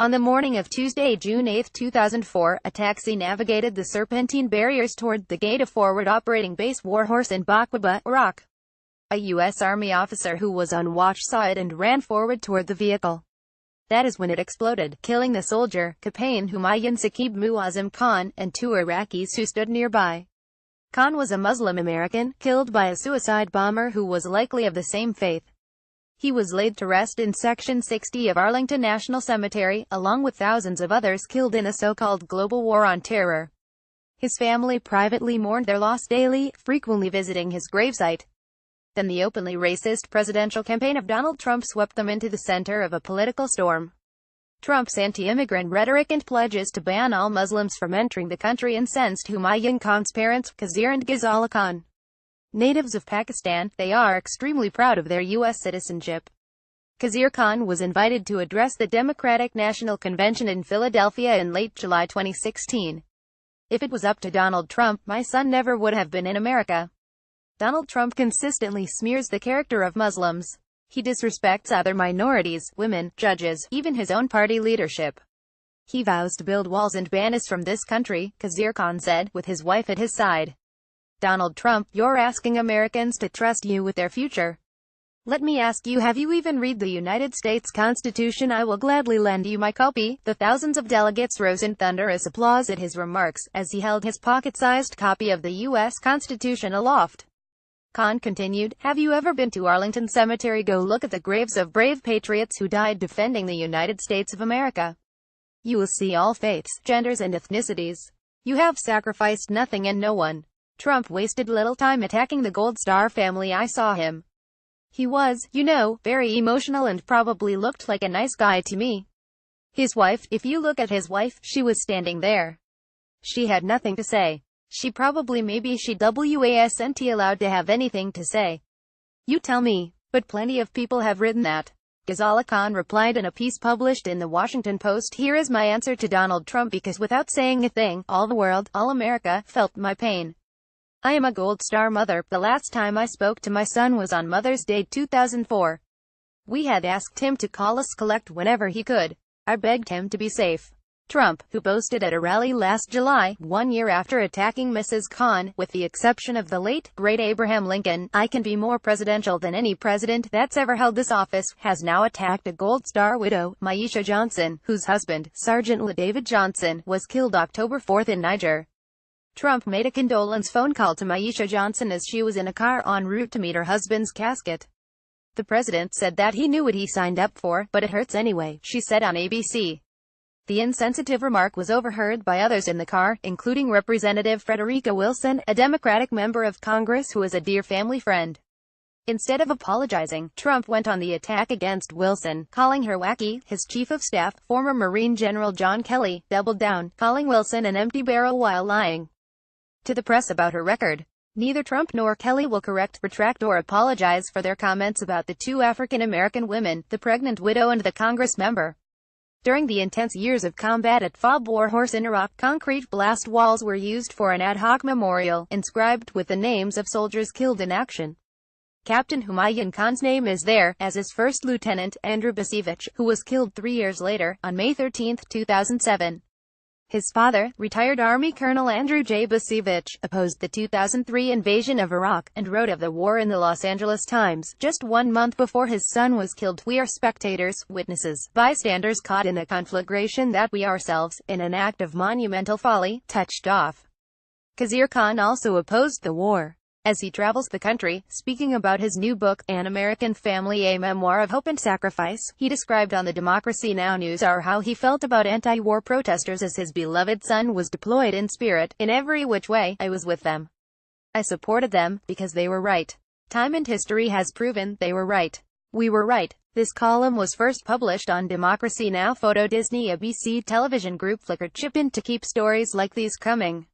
On the morning of Tuesday, June 8, 2004, a taxi navigated the serpentine barriers toward the gate of Forward Operating Base Warhorse in Baquba, Iraq. A U.S. Army officer who was on watch saw it and ran forward toward the vehicle. That is when it exploded, killing the soldier, Captain Humayun Saqib Muazzam Khan, and two Iraqis who stood nearby. Khan was a Muslim American, killed by a suicide bomber who was likely of the same faith. He was laid to rest in Section 60 of Arlington National Cemetery, along with thousands of others killed in the so-called global war on terror. His family privately mourned their loss daily, frequently visiting his gravesite. Then the openly racist presidential campaign of Donald Trump swept them into the center of a political storm. Trump's anti-immigrant rhetoric and pledges to ban all Muslims from entering the country incensed Humayun Khan's parents, Khazir and Ghazala Khan. Natives of Pakistan, they are extremely proud of their U.S. citizenship. Khazir Khan was invited to address the Democratic National Convention in Philadelphia in late July 2016. If it was up to Donald Trump, my son never would have been in America. Donald Trump consistently smears the character of Muslims. He disrespects other minorities, women, judges, even his own party leadership. He vows to build walls and ban us from this country, Khazir Khan said, with his wife at his side. Donald Trump, you're asking Americans to trust you with their future. Let me ask you, have you even read the United States Constitution? I will gladly lend you my copy. The thousands of delegates rose in thunderous applause at his remarks, as he held his pocket-sized copy of the U.S. Constitution aloft. Khan continued, have you ever been to Arlington Cemetery? Go look at the graves of brave patriots who died defending the United States of America. You will see all faiths, genders and ethnicities. You have sacrificed nothing and no one. Trump wasted little time attacking the Gold Star family. I saw him. He was, you know, very emotional and probably looked like a nice guy to me. His wife, if you look at his wife, she was standing there. She had nothing to say. She probably maybe she wasn't allowed to have anything to say. You tell me, but plenty of people have written that. Ghazala Khan replied in a piece published in the Washington Post, here is my answer to Donald Trump, because without saying a thing, all the world, all America, felt my pain. I am a Gold Star mother. The last time I spoke to my son was on Mother's Day 2004. We had asked him to call us collect whenever he could. I begged him to be safe. Trump, who boasted at a rally last July, 1 year after attacking Mrs. Khan, with the exception of the late, great Abraham Lincoln, I can be more presidential than any president that's ever held this office, has now attacked a Gold Star widow, Maisha Johnson, whose husband, Sergeant David Johnson, was killed October 4 in Niger. Trump made a condolence phone call to Maisha Johnson as she was in a car en route to meet her husband's casket. The president said that he knew what he signed up for, but it hurts anyway, she said on ABC. The insensitive remark was overheard by others in the car, including Representative Frederica Wilson, a Democratic member of Congress who is a dear family friend. Instead of apologizing, Trump went on the attack against Wilson, calling her wacky. His chief of staff, former Marine General John Kelly, doubled down, calling Wilson an empty barrel while lying to the press about her record. Neither Trump nor Kelly will correct, retract or apologize for their comments about the two African-American women, the pregnant widow and the Congress member. During the intense years of combat at Fob Warhorse in Iraq, concrete blast walls were used for an ad hoc memorial, inscribed with the names of soldiers killed in action. Captain Humayun Khan's name is there, as is First Lieutenant Andrew Basevich, who was killed 3 years later, on May 13, 2007. His father, retired Army Colonel Andrew J. Basevich, opposed the 2003 invasion of Iraq, and wrote of the war in the Los Angeles Times, just 1 month before his son was killed. We are spectators, witnesses, bystanders caught in a conflagration that we ourselves, in an act of monumental folly, touched off. Khazir Khan also opposed the war. As he travels the country, speaking about his new book, An American Family, a memoir of hope and sacrifice, he described on the Democracy Now! NewsHour how he felt about anti-war protesters as his beloved son was deployed in spirit. In every which way, I was with them. I supported them, because they were right. Time and history has proven they were right. We were right. This column was first published on Democracy Now! Photo Disney ABC television group Flickr. Chip in to keep stories like these coming.